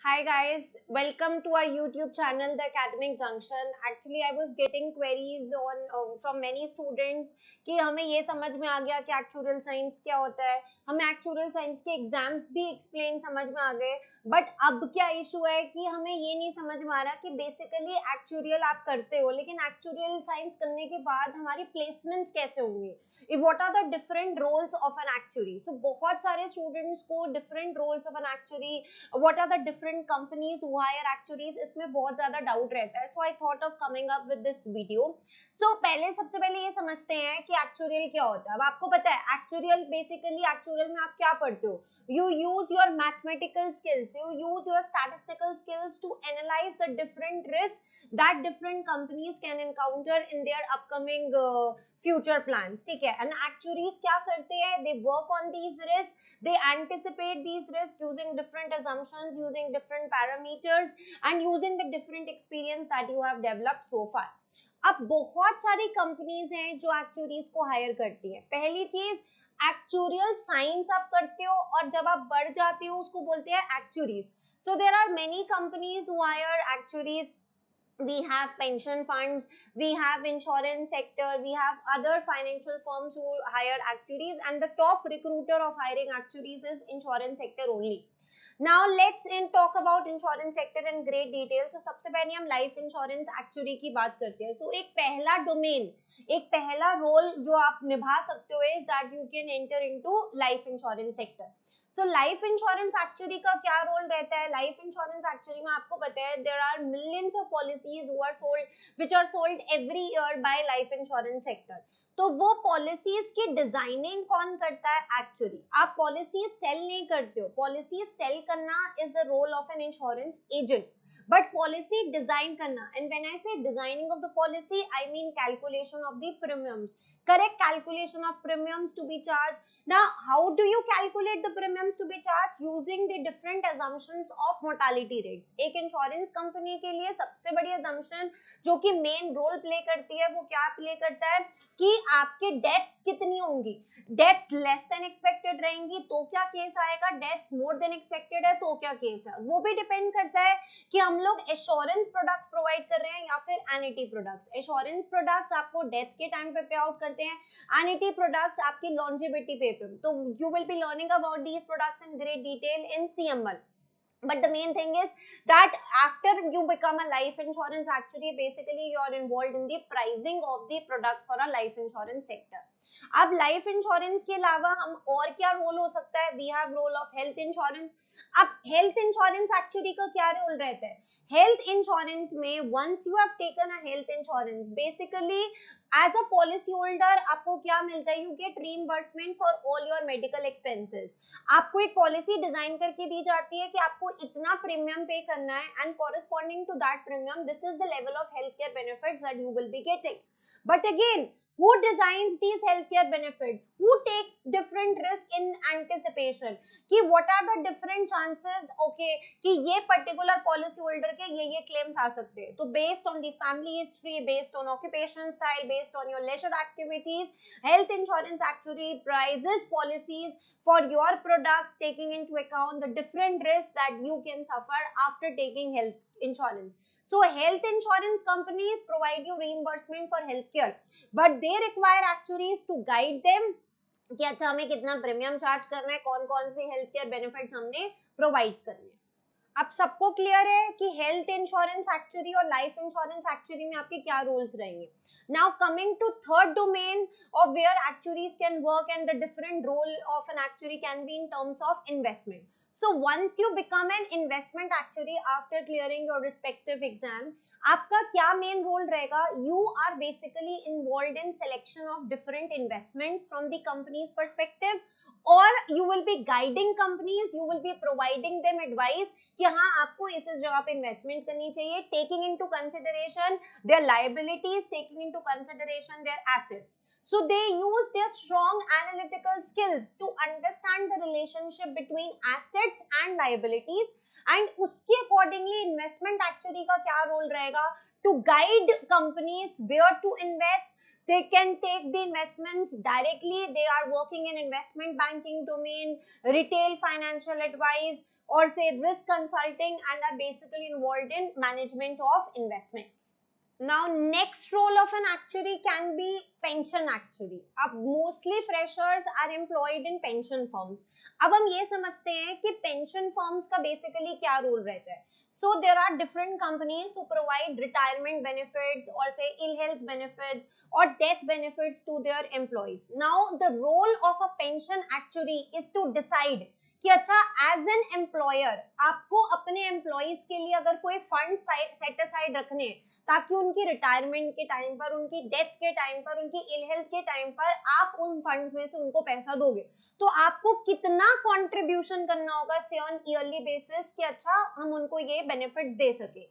Hi guys, welcome to our YouTube channel, The Academic Junction. Actually, I was getting queries on from many students कि हमें ये समझ में आ गया कि एक्चुअल साइंस क्या होता है, हमें एक्चुअल साइंस के एग्जाम्स भी एक्सप्लेन समझ में आ गए, बट अब क्या इशू है कि हमें ये नहीं समझ में आ रहा कि बेसिकली एक्चुअल आप करते हो, लेकिन एक्चुअल साइंस करने के बाद हमारी प्लेसमेंट्स कैसे होंगे, what are the different roles of an actuary. So बहुत सारे स्टूडेंट्स को different roles of an actuary, what are the different companies who hire actuaries, इसमें बहुत ज्यादा डाउट रहता है. So I thought of coming up with this video. So सबसे पहले ये समझते हैं कि एक्चुअरियल क्या होता है. अब आपको पता है एक्चुअरियल बेसिकली एक्चुअरियल में आप क्या पढ़ते हो. You use your mathematical skills, you use your statistical skills to analyze the different risks that different companies can encounter in their upcoming future plans. ठीक है. And actuaries क्या करते हैं, they work on these risks, they anticipate these risks using different assumptions, using different parameters and using the different experience that you have developed so far. अब बहुत सारी companies हैं जो एक्चुअरीज को हायर करती हैं. पहली चीज, एक्चुरियल साइंस आप करते हो और जब आप बढ़ जाते हो उसको बोलते हैं actuaries. So there are many companies who hire actuaries. We have pension funds, we have insurance sector, we have other financial firms who hire actuaries, and the top recruiter of hiring actuaries is insurance sector only. Now let's talk about insurance sector in great detail. So सबसे पहले हम life insurance actuary की बात करते हैं. So एक पहला domain, एक पहला रोल जो आप निभा सकते हो is that you can enter into life insurance sector. So life insurance actuary का क्या रोल रहता है. लाइफ इंश्योरेंस एक्चुअरी में आपको पता है there are millions of policies who are sold, which are sold every year by life insurance sector. तो वो पॉलिसीज की डिजाइनिंग कौन करता है, एक्चुअली. आप पॉलिसी सेल नहीं करते हो, पॉलिसी सेल करना is the role of an insurance agent, but policy design karna, and when I say designing of the policy I mean calculation of the premiums, correct calculation of premiums to be charged. Now how do you calculate the premiums to be charged? Using the different assumptions of mortality rates. एक insurance company के लिए सबसे बड़ी assumption जो कि main role play करती है वो क्या play करता है कि आपके deaths कितनी होंगी. डेथ्स लेस देन एक्सपेक्टेड रहेंगी तो क्या केस आएगा, डेथ्स मोर देन एक्सपेक्टेड है तो क्या केस है. वो भी डिपेंड करता है कि हम लोग एश्योरेंस प्रोडक्ट्स प्रोवाइड कर रहे हैं या फिर एन्युटी प्रोडक्ट्स. एश्योरेंस प्रोडक्ट्स आपको डेथ के टाइम पे पे आउट करते हैं, एन्युटी प्रोडक्ट्स आपकी लॉन्जेविटी पे. तो you will be learning about these products in great detail in CM1. But the main thing is that after you become a life insurance actuary, basically you are involved in the pricing of the products for a life insurance sector. अब life insurance के अलावा हम और क्या role हो सकता है, we have role of health insurance. अब हेल्थ इंश्योरेंस एक्चुअली का क्या रोल रहता है. हेल्थ इंश्योरेंस में once you have taken a health insurance, basically as a policy holder आपको क्या मिलता है, you get reimbursement for all your medical expenses. आपको एक पॉलिसी डिजाइन करके दी जाती है कि आपको इतना प्रीमियम पे करना है and corresponding to that premium this is the level of health care benefits that you will be getting. But again, who designs these healthcare benefits, who takes different risk in anticipation कि what are the different chances, okay, कि ये particular policy holder के ये claims आ सकते हैं. तो based on the family history, based on occupation style, based on your leisure activities, health insurance actually prices policies for your products taking into account the different risks that you can suffer after taking health insurance. So health insurance companies provide you reimbursement for healthcare, but they require actuaries to guide them कि अच्छा हमें कितना premium charge करना है, कौन कौन से health care benefits हमने प्रोवाइड करने हैं. अब सबको क्लियर है कि हेल्थ इंश्योरेंस एक्चुअरी और लाइफ इंश्योरेंस एक्चुअरी में आपके क्या रोल्स रहेंगे. Now coming to third domain of where actuaries can work and the different role of an actuary can be in terms of investment. So once you become an investment actuary after clearing your respective exam, आपका क्या main role रहेगा, you are basically involve in selection of different investments from the companies perspective, और you will be guiding companies, you will be providing them advice कि हाँ आपको इस जगह पे इन्वेस्टमेंट करनी चाहिए, taking into consideration their liabilities, taking into consideration their assets. So they use their strong analytical skills to understand the relationship between assets and liabilities, and उसके accordingly investment actuary का क्या role रहेगा, to guide companies where to invest. They can take the investments directly, they are working in investment banking domain, retail financial advice, or say risk consulting, and are basically involved in management of investments. Now next role of an actuary can be pension actuary. अब mostly freshers are employed in pension firms. अब हम ये समझते हैं कि pension firms का basically क्या role रहता है. So there are different companies who provide retirement benefits or say ill health benefits or death benefits to their employees. Now the role of a pension actuary is to decide कि अच्छा as an employer आपको अपने employees के लिए अगर कोई fund set aside रखने ताकि उनकी रिटायरमेंट के टाइम पर, उनकी डेथ के टाइम पर, उनकी इल हेल्थ के टाइम पर आप उन फंड्स में से उनको पैसा दोगे, तो आपको कितना कंट्रीब्यूशन करना होगा से ऑन ईयरली बेसिस कि अच्छा हम उनको ये बेनिफिट्स दे सके.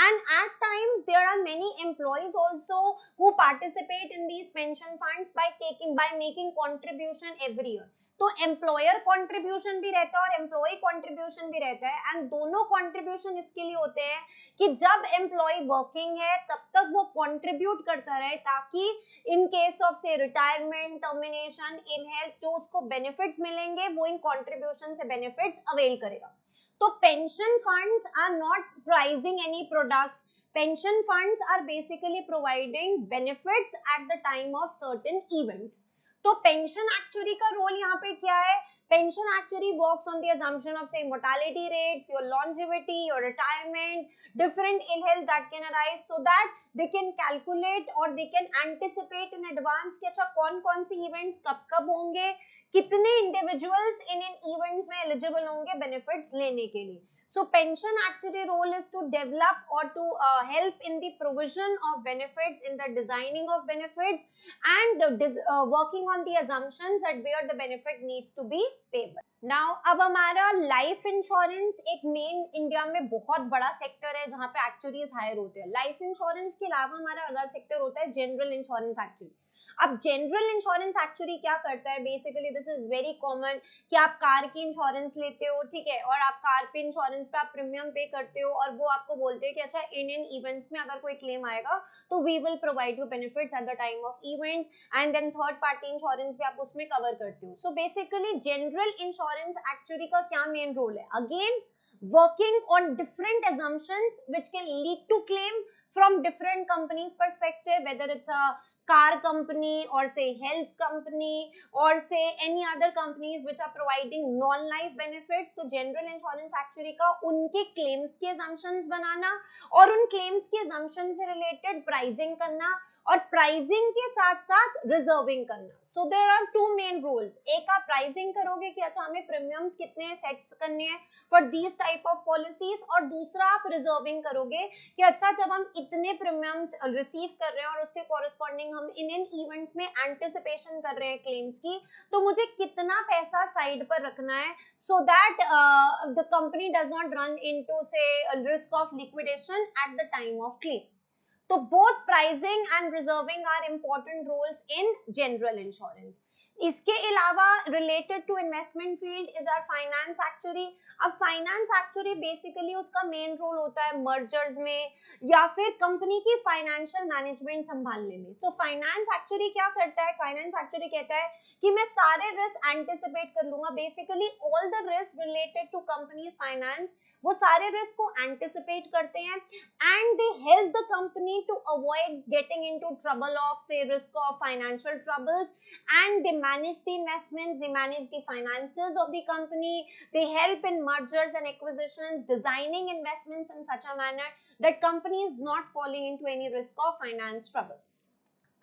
And at times there are many employees also who participate in these pension funds by making contribution every year. तो एम्प्लॉयर कंट्रीब्यूशन भी रहता है और एम्प्लॉय कंट्रीब्यूशन भी रहता है, एंड दोनों कंट्रीब्यूशन इसके लिए होते हैं कि जब एम्प्लॉय वर्किंग है तब तक वो कंट्रीब्यूट करता रहे ताकि इन केस ऑफ से रिटायरमेंट, टर्मिनेशन, इन हेल्थ जो उसको बेनिफिट्स मिलेंगे वो इन कंट्रीब्यूशन से बेनिफिट्स अवेल करेगा. तो pension funds are not pricing any products. Pension funds are basically providing benefits at the time of certain events. तो पेंशन एक्चुअरी का रोल यहाँ पे क्या है? Pension actuary works on the assumption of say mortality rates, your longevity, your retirement, different ill health that can arise, so that they can calculate or they can anticipate in advance कि अच्छा कौन कौन सी events कब कब होंगे, कितने individuals इन events में eligible होंगे benefits लेने के लिए. So pension actually role is to develop or to help in the provision of benefits, in the designing of benefits, and working on the assumptions that where the benefit needs to be payable. Now अब हमारा life insurance एक main India में बहुत बड़ा sector है जहाँ पे actuaries higher होते हैं. लाइफ इंश्योरेंस के अलावा हमारा अगला सेक्टर होता है जनरल इंश्योरेंस एक्चुअरी. अब जनरल इंश्योरेंस एक्चुअली क्या करता है? Basically this is very common कि आप कार की इंश्योरेंस लेते हो, ठीक है, और आप कार पे इंश्योरेंस पे आप प्रीमियम पे करते हो और वो आपको बोलते हैं कि अच्छा इन इवेंट्स में अगर कोई क्लेम आएगा तो we will provide you benefits at the time of events, and then third party insurance भी आप उसमें कवर करते हो. So basically general insurance actually का क्या मेन रोल है? Again working on different assumptions which can lead to claim from different companies perspective, whether it's a car company or say health company or say any other companies which are providing non-life benefits. तो general insurance actuary का उनके claims के assumptions बनाना और उन claims के assumptions से related pricing करना और pricing के साथ साथ reserving करना. So there are two main roles. एक आप pricing करोगे कि अच्छा हमें premiums कितने set करने हैं for these type of policies, और दूसरा आप reserving करोगे कि अच्छा जब हम इतने premiums receive कर रहे हैं और उसके corresponding हम इन इवेंट्स में एंटिसिपेशन कर रहे हैं क्लेम्स की, तो मुझे कितना पैसा साइड पर रखना है so that the company does not run into say risk of liquidation at the time of claim. तो both pricing and reserving are important roles in general insurance. इसके अलावा related to investment field is our finance actuary. अब finance actuary basically उसका main role होता है mergers में या फिर कंपनी की फाइनेंशियल मैनेजमेंट संभालने में. सो फाइनेंस एक्चुअरी क्या करता है? फाइनेंस एक्चुअरी कहता है कि मैं सारे रिस्क एंटिसिपेट कर लूंगा. Basically all the risk related to companies finance, वो सारे रिस्क को एंटिसिपेट करते हैं and they help the company to avoid getting into trouble of say risk of financial troubles, and they manage the investments, they manage the finances of the company, they help in mergers and acquisitions, designing investments in such a manner that company is not falling into any risk of finance troubles.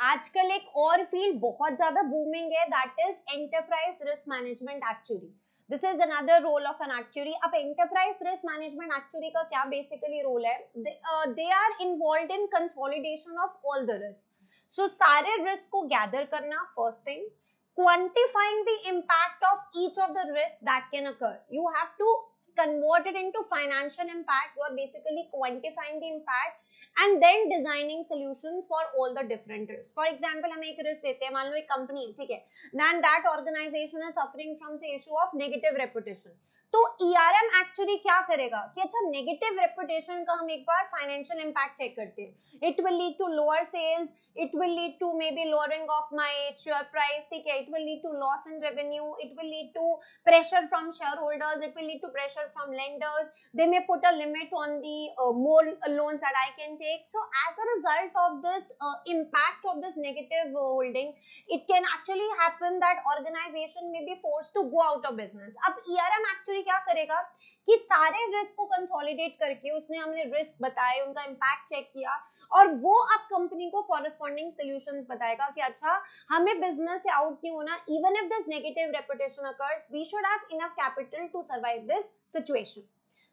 आजकल एक और field बहुत ज्यादा booming है, that is enterprise risk management actuary. This is another role of an actuary. अब enterprise risk management actuary का क्या basically role है? They are involved in consolidation of all the risk. So सारे risk को gather करना, first thing. Quantifying the impact of each of the risks that can occur. You have to convert it into financial impact. You are basically quantifying the impact and then designing solutions for all the different risks. For example, हम एक risk लेते हैं, मान लो एक company, ठीक है, then that organization is suffering from say issue of negative reputation. तो ERM actually क्या करेगा कि अच्छा नेगेटिव रेपुटेशन का हम एक बार फाइनेंशियल इम्पैक्ट चेक करते हैं. It will lead to lower sales, it will lead to maybe lowering of my share price, ठीक है, it will lead to loss in revenue, it will lead to pressure from shareholders, it will lead to pressure from lenders, they may put a limit on the more loans that I can take. So as a result of this impact of this negative holding, it can actually happen that organization may be forced to go out of business. अब ERM actually क्या करेगा कि सारे risk को consolidate करके उसने हमने risk बताए, उनका इम्पैक्ट चेक किया और वो अब कंपनी को कॉरेस्पॉन्डिंग सॉल्यूशंस बताएगा कि अच्छा हमें बिजनेस से आउट नहीं होना, even if this negative reputation occurs we should have enough capital to survive this situation.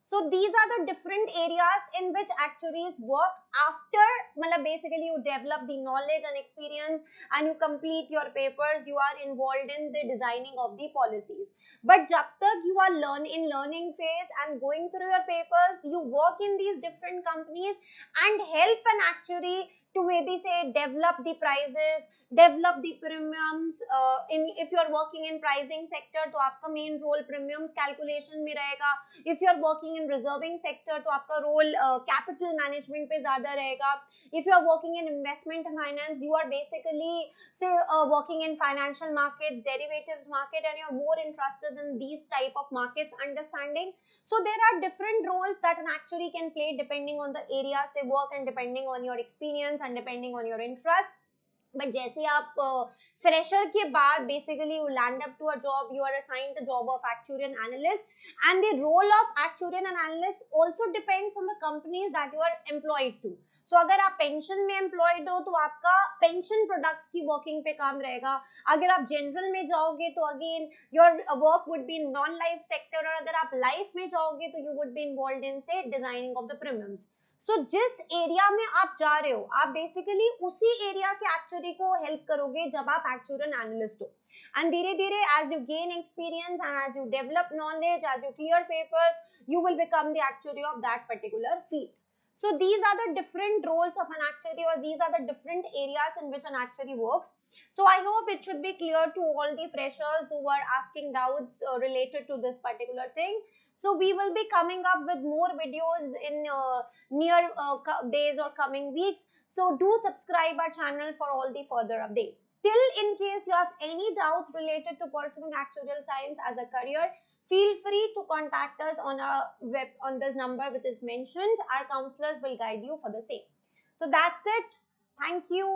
So these are the different areas in which actuaries work after मतलब basically you develop the knowledge and experience and you complete your papers, you are involved in the designing of the policies. But जब तक you are learning phase and going through your papers, you work in these different companies and help an actuary to maybe say develop the prices, develop the premiums. If you are working in pricing sector तो आपका main role premiums calculation में रहेगा. If you are working in reserving sector तो आपका role capital management पे ज़्यादा रहेगा. If you are working in investment finance, you are basically say working in financial markets, derivatives market, and you are more interested in these type of markets understanding. So there are different roles that an actuary can play depending on the areas they work and depending on your experience and depending on your interest. But जैसे आप fresher के बाद basically you land up to a job, you are assigned the job of actuarian analyst and the role of actuarian analyst also depends on the companies that you are employed to. So अगर आप pension में employed हो तो आपका pension products की working पे काम रहेगा. अगर आप जनरल में जाओगे तो again your work would be in non life sector, और अगर आप लाइफ में जाओगे तो you would be involved in से डिजाइनिंग ऑफ द प्रीमियम्स. सो जिस एरिया में आप जा रहे हो आप बेसिकली उसी एरिया के एक्चुअरी को हेल्प करोगे जब आप एक्चुअरियल एनालिस्ट हो. एंड धीरे धीरे as you gain experience and as you develop knowledge, as you clear papers, you will become the actuary of that particular field. So these are the different roles of an actuary, or these are the different areas in which an actuary works. So I hope it should be clear to all the freshers who are asking doubts related to this particular thing. So we will be coming up with more videos in near days or coming weeks. So do subscribe our channel for all the further updates. Still, in case you have any doubts related to pursuing actuarial science as a career, feel free to contact us on our on this number which is mentioned. Our counselors will guide you for the same. So that's it. Thank you.